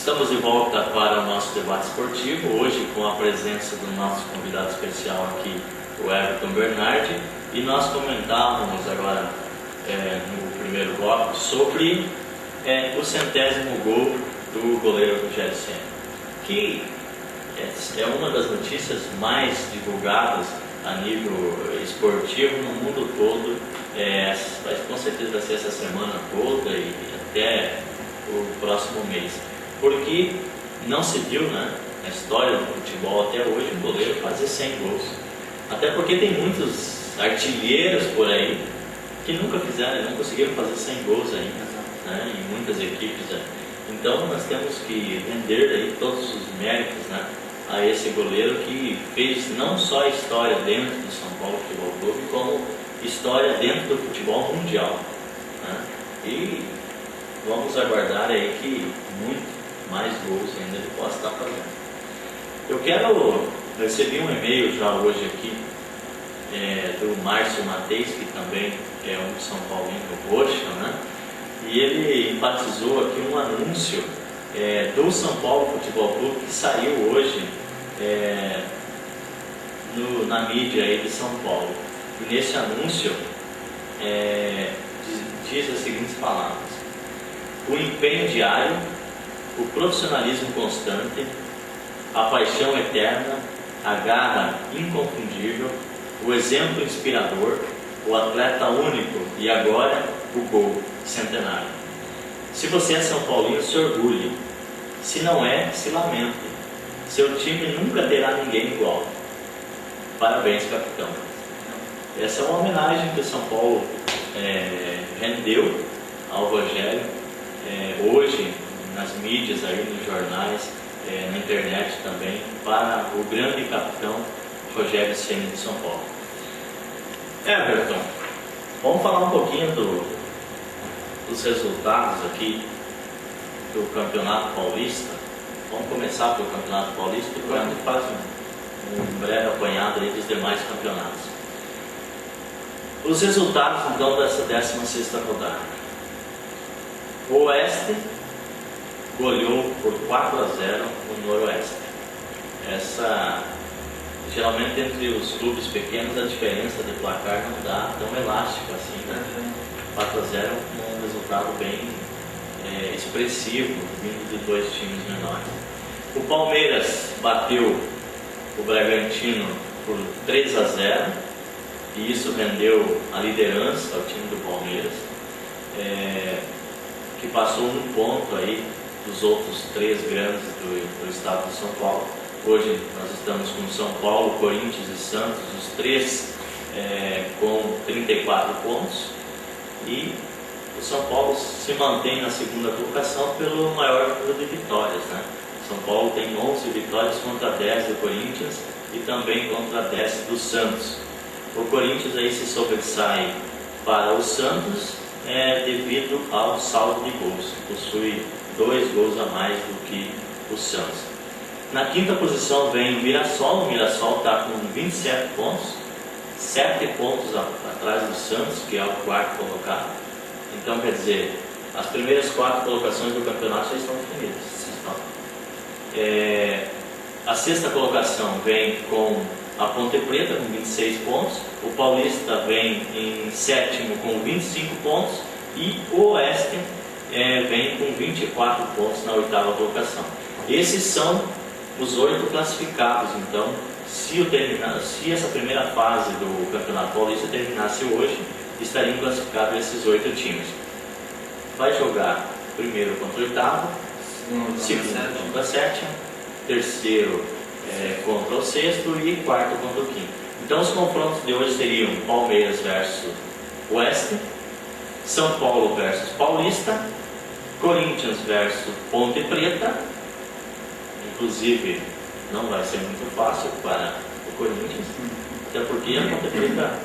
Estamos de volta para o nosso debate esportivo, hoje com a presença do nosso convidado especial aqui, o Everton Bernardi, e nós comentávamos agora no primeiro bloco sobre o 100º gol do goleiro Rogério Ceni, que é uma das notícias mais divulgadas a nível esportivo no mundo todo. Com certeza vai ser essa semana toda e até o próximo mês, porque não se viu, na história do futebol até hoje um goleiro fazer 100 gols, até porque tem muitos artilheiros por aí que nunca fizeram, não conseguiram fazer 100 gols ainda, em muitas equipes. Então nós temos que render aí todos os méritos, a esse goleiro que fez não só história dentro do São Paulo Futebol Clube, como história dentro do futebol mundial, e vamos aguardar aí que muito mais gols ainda ele possa estar fazendo. Recebi um e-mail já hoje aqui do Márcio Mateis, que também é um São Paulino roxa, e ele enfatizou aqui um anúncio do São Paulo Futebol Clube que saiu hoje na mídia aí de São Paulo. E nesse anúncio diz as seguintes palavras: o empenho diário, o profissionalismo constante, a paixão eterna, a garra inconfundível, o exemplo inspirador, o atleta único e agora o gol centenário. Se você é São Paulino, se orgulhe. Se não é, se lamente. Seu time nunca terá ninguém igual. Parabéns, capitão. Essa é uma homenagem que o São Paulo rendeu ao Rogério, hoje nas mídias, aí nos jornais, na internet também, para o grande capitão Rogério Ceni de São Paulo. Everton, vamos falar um pouquinho dos resultados aqui do Campeonato Paulista. Vamos começar pelo Campeonato Paulista e depois a gente faz um breve apanhado aí dos demais campeonatos. Os resultados então dessa 16ª rodada: o Oeste goleou por 4-0 o Noroeste. Geralmente entre os clubes pequenos a diferença de placar não dá tão elástico assim, 4-0 é um resultado bem expressivo, vindo de dois times menores. O Palmeiras bateu o Bragantino por 3-0, e isso rendeu a liderança ao time do Palmeiras, que passou um ponto aí dos outros três grandes do estado de São Paulo. Hoje nós estamos com São Paulo, Corinthians e Santos, os três com 34 pontos, e o São Paulo se mantém na segunda colocação pelo maior número de vitórias, São Paulo tem 11 vitórias contra 10 do Corinthians e também contra 10 do Santos. O Corinthians aí se sobressai para o Santos devido ao saldo de gols, possui 2 gols a mais do que o Santos. Na quinta posição vem o Mirassol está com 27 pontos, 7 pontos atrás do Santos, que é o quarto colocado. Então, quer dizer, as primeiras 4 colocações do campeonato já estão definidas. A sexta colocação vem com a Ponte Preta com 26 pontos, o Paulista vem em sétimo com 25 pontos e o Oeste vem com 24 pontos na oitava colocação. Esses são os 8 classificados. Então, se essa primeira fase do Campeonato Paulista terminasse hoje, estariam classificados esses 8 times. Vai jogar primeiro contra o oitavo, segundo contra a sétima, terceiro contra o sexto e quarto contra o quinto. Então os confrontos de hoje seriam Palmeiras versus Oeste, São Paulo versus Paulista, Corinthians versus Ponte Preta. Inclusive não vai ser muito fácil para o Corinthians, até porque a Ponte Preta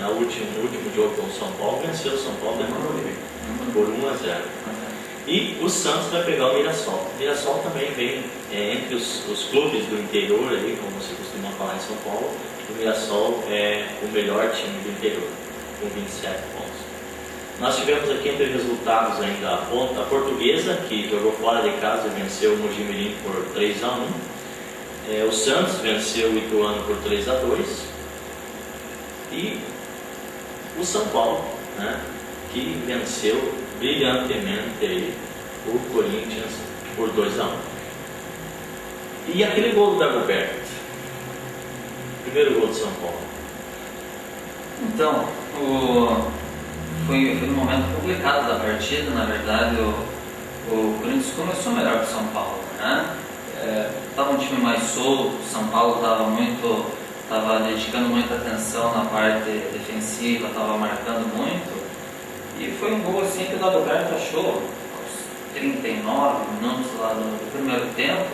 no último jogo com o São Paulo venceu o São Paulo por 1-0. E o Santos vai pegar o Mirassol. O Mirassol também vem entre os clubes do interior, aí, como você costuma falar em São Paulo. O Mirassol é o melhor time do interior, com 27 pontos. Nós tivemos aqui entre resultados ainda a Portuguesa, que jogou fora de casa e venceu o Mogi Mirim por 3-1. O Santos venceu o Ituano por 3-2. E o São Paulo, né, que venceu brilhantemente aí o Corinthians por 2-1. E aquele gol do Dagoberto? Primeiro gol do São Paulo. Então, foi um momento complicado da partida. Na verdade, o Corinthians começou melhor que o São Paulo, né? Estava um time mais solto, o São Paulo estava dedicando muita atenção na parte defensiva, estava marcando muito. E foi um gol assim que o Dagoberto achou aos 39 minutos lá do primeiro tempo.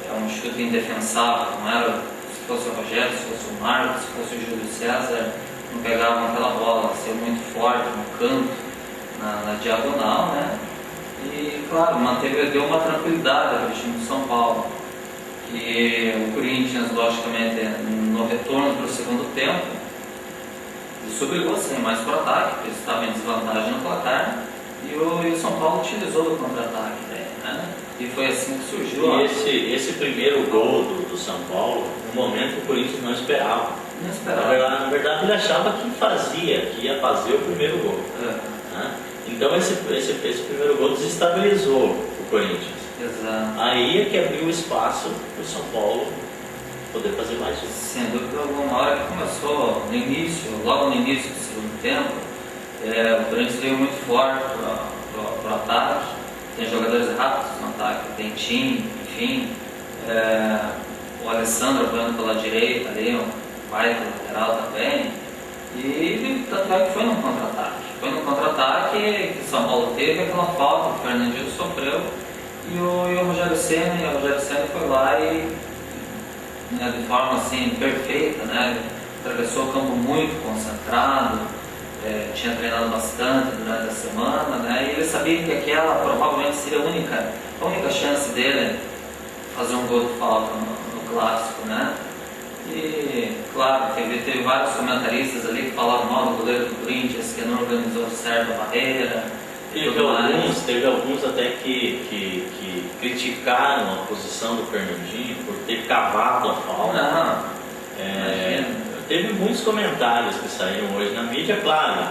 É um chute indefensável, não era se fosse o Rogério, se fosse o Marcos, se fosse o Júlio César, não pegavam aquela bola, saiu muito forte no canto, na diagonal, né? E claro, deu uma tranquilidade para o time do São Paulo. E o Corinthians, logicamente, no retorno para o segundo tempo, ele se obrigou a sair mais para o ataque, porque estava em desvantagem no placar, e o São Paulo utilizou do contra-ataque, né? E foi assim que surgiu. E esse primeiro gol do São Paulo, no momento que o Corinthians não esperava. Não esperava. Na verdade, ele achava que ia fazer o primeiro gol. Né? Então esse primeiro gol desestabilizou o Corinthians. Exato. Aí é que abriu espaço para o São Paulo poder fazer mais isso. Sem dúvida alguma. Hora que começou, logo no início do segundo tempo, o Corinthians veio muito forte para o ataque. Tem jogadores rápidos no ataque, tem Tim, enfim, o Alessandro apoiando pela direita ali, um baita lateral também. E tanto é que foi num contra-ataque. Foi num contra-ataque que o São Paulo teve aquela falta que o Fernandinho sofreu. E o Rogério Ceni foi lá e, né, de forma assim perfeita, né, atravessou o campo muito concentrado, tinha treinado bastante durante a semana, né, e ele sabia que aquela provavelmente seria a única chance dele fazer um gol de falta no clássico, né. E claro, teve vários comentaristas ali que falavam mal do goleiro do Corinthians, que não organizou certo a barreira. Teve alguns até que criticaram a posição do Fernandinho por ter cavado a falta. Teve muitos comentários que saíram hoje na mídia, claro.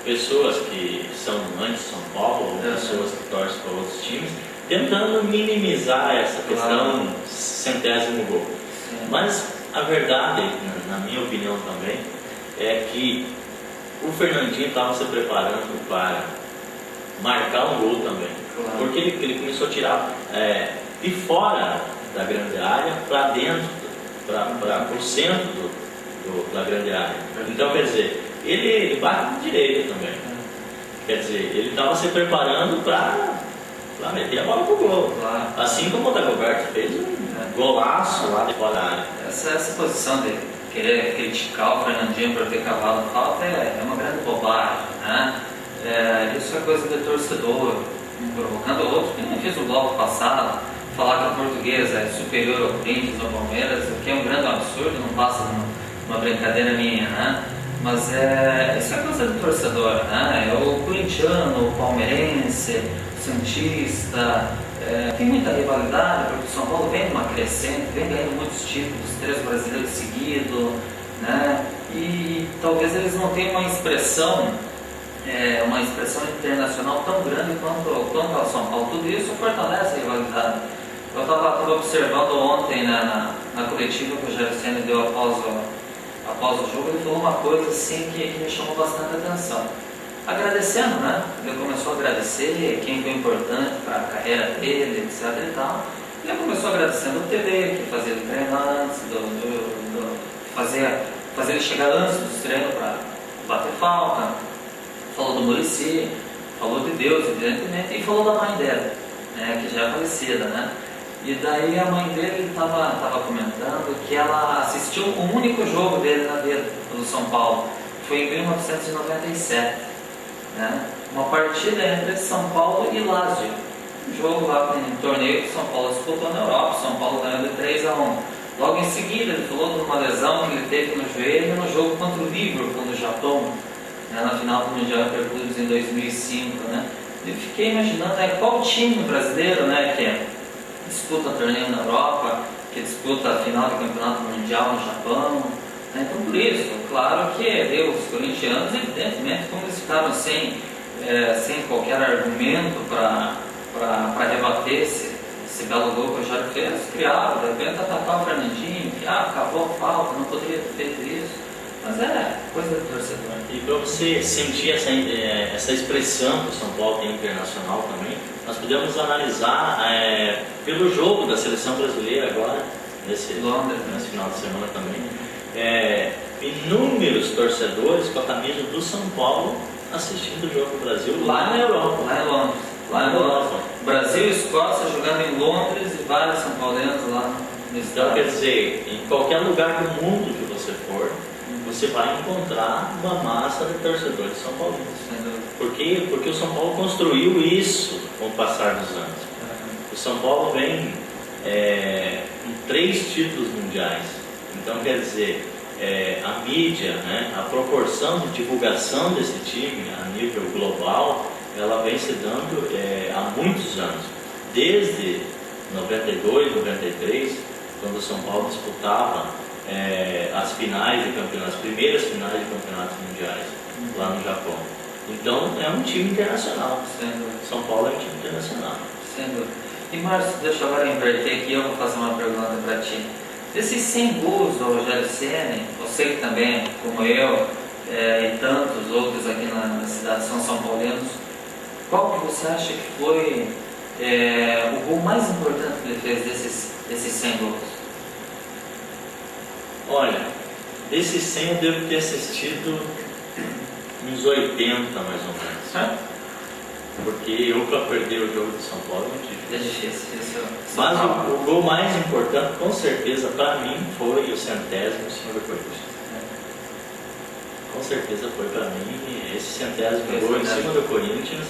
Pessoas que são anti-São Paulo, ou pessoas que torcem para outros times, tentando minimizar essa questão centésimo gol. Sim. Mas a verdade, na minha opinião também, é que o Fernandinho estava se preparando para marcar um gol também. Claro. Porque ele começou a tirar de fora da grande área para dentro, para o centro da grande área. Então, quer dizer, ele bate de direita também. Quer dizer, ele estava se preparando para meter a bola pro gol. Claro. Assim como o Dagoberto fez um golaço lá de fora da área. Essa posição de querer criticar o Fernandinho por ter cavado falta é uma grande bobagem, né? Isso é coisa de torcedor, um provocando o outro, que nem fez o bloco passado, falar que a Portuguesa é superior ao Corinthians ou ao Palmeiras, o que é um grande absurdo, não passa numa brincadeira minha, né? Mas isso é coisa de torcedor, né? O corintiano, o palmeirense, o santista, tem muita rivalidade, porque o São Paulo vem numa crescente, vem ganhando muitos títulos, 3 brasileiros seguidos, né? E talvez eles não tenham uma expressão internacional tão grande quanto a São Paulo. Tudo isso fortalece a rivalidade. Eu estava observando ontem, né, na coletiva que o Rogério Ceni deu após o jogo, ele falou uma coisa assim que me chamou bastante atenção. Agradecendo, né? Ele começou a agradecer quem foi importante para a carreira dele, etc e tal. Ele começou agradecendo o TV, que fazia ele treinar antes, fazer ele chegar antes dos treinos para bater falta. Falou do Muricy, falou de Deus, evidentemente, e falou da mãe dela, né, que já é falecida, né? E daí a mãe dele estava comentando que ela assistiu o único jogo dele na vida, do São Paulo, foi em 1997, né? Uma partida entre São Paulo e Lazio, um jogo lá, um torneio que São Paulo disputou na Europa, São Paulo ganhou de 3-1. Logo em seguida ele falou de uma lesão que ele teve no joelho no jogo contra o Liverpool no Japão, né, na final do Mundial Interclubes em 2005, né? Eu fiquei imaginando, qual time brasileiro, né, que disputa torneio na Europa, que disputa a final do Campeonato Mundial no Japão, né? Então, por isso, claro que os corintianos, evidentemente, como eles ficaram sem qualquer argumento para rebater esse belo gol que o Rogério fez, criaram, de repente atacar o Fernandinho, que acabou a falta, não poderia ter feito isso. Mas é coisa do torcedor. E para você sentir essa expressão que o São Paulo tem internacional também, nós podemos analisar pelo jogo da seleção brasileira agora, nesse final de semana também, inúmeros torcedores com a camisa do São Paulo assistindo o jogo do Brasil lá na Europa. Lá em Londres. Brasil e Escócia jogando em Londres e vários São Paulinos lá no estado. Então, quer dizer, em qualquer lugar do mundo que você for, você vai encontrar uma massa de torcedores são paulinos. Por quê? Porque o São Paulo construiu isso com o passar dos anos. O São Paulo vem com 3 títulos mundiais. Então, quer dizer, a mídia, né, a proporção de divulgação desse time a nível global, ela vem se dando há muitos anos. Desde 92, 93, quando o São Paulo disputava as finais de campeonatos, as primeiras finais de campeonatos mundiais lá no Japão. Então é um time internacional. São Paulo é um time internacional. E Márcio, deixa eu agora inverter aqui, eu vou fazer uma pergunta para ti. Desses 100 gols do Rogério Ceni, você que também, como eu, e tantos outros aqui na cidade são São Paulinos, qual que você acha que foi o gol mais importante que ele fez desses 100 gols? Olha, desses 100 eu devo ter assistido uns 80 mais ou menos. Porque eu, para perder o jogo de São Paulo, não tive. É difícil. Mas o gol mais importante, com certeza, para mim, foi o 100º em cima do Corinthians. Com certeza foi para mim esse 100º gol em cima do Corinthians.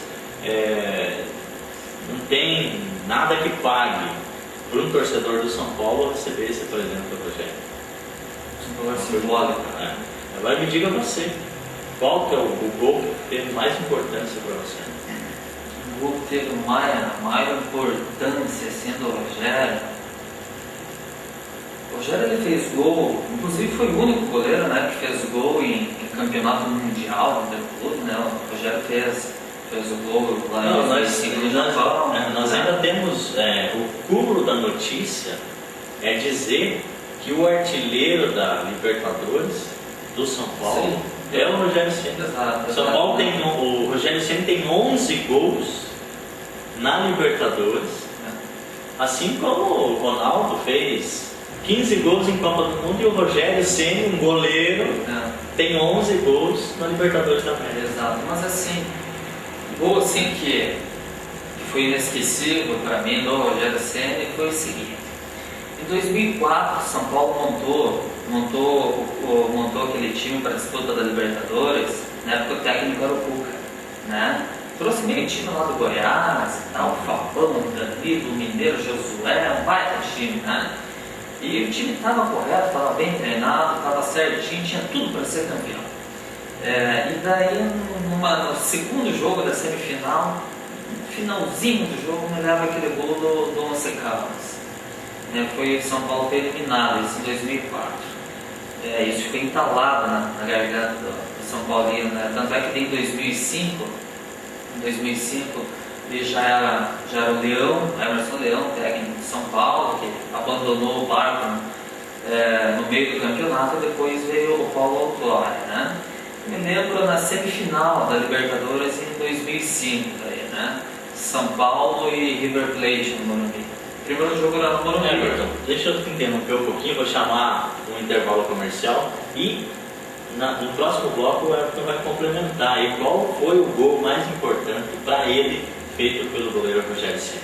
Não tem nada que pague para um torcedor do São Paulo receber esse presente do Rogério. Simbólico. Agora me diga você, qual que é o gol que teve mais importância para você? O gol que teve maior importância sendo o Rogério. O Rogério ele fez gol, inclusive foi o único goleiro, né, que fez gol em campeonato mundial no Interclube, né? O Rogério fez o gol lá em 2005 no Japão. Nós ainda temos o cúmulo da notícia dizer que o artilheiro da Libertadores do São Paulo é o Rogério Ceni. São Paulo o Rogério Ceni tem 11 gols na Libertadores, assim como o Ronaldo fez 15 gols em Copa do Mundo, e o Rogério Ceni, um goleiro, tem 11 gols na Libertadores também. Exato, mas assim, o gol assim que foi inesquecível para mim do Rogério Ceni foi o seguinte. Em 2004, São Paulo montou aquele time para a disputa da Libertadores. Na época o técnico era o Cuca, né? Trouxe meio time lá do Goiás e tal, Fabão, Danilo, Mineiro, Josué, um baita time, né? E o time estava correto, estava bem treinado, estava certinho, tinha tudo para ser campeão. E daí, no segundo jogo da semifinal, finalzinho do jogo, me leva aquele gol do Once Caldas. Foi São Paulo foi eliminado, isso em 2004. Isso ficou entalado na garganta do São Paulino, né? Tanto é que em 2005 ele já era o Leão, Emerson Leão, técnico de São Paulo, que abandonou o barco no meio do campeonato, e depois veio o Paulo Autuori, né? Me lembro na semifinal da Libertadores em 2005, daí, né? São Paulo e River Plate no Morumbi. O primeiro jogo era no Morumbi. Everton, deixa eu te interromper um pouquinho, vou chamar um intervalo comercial e no próximo bloco o Everton vai complementar aí qual foi o gol mais importante para ele feito pelo goleiro Rogério Ceni.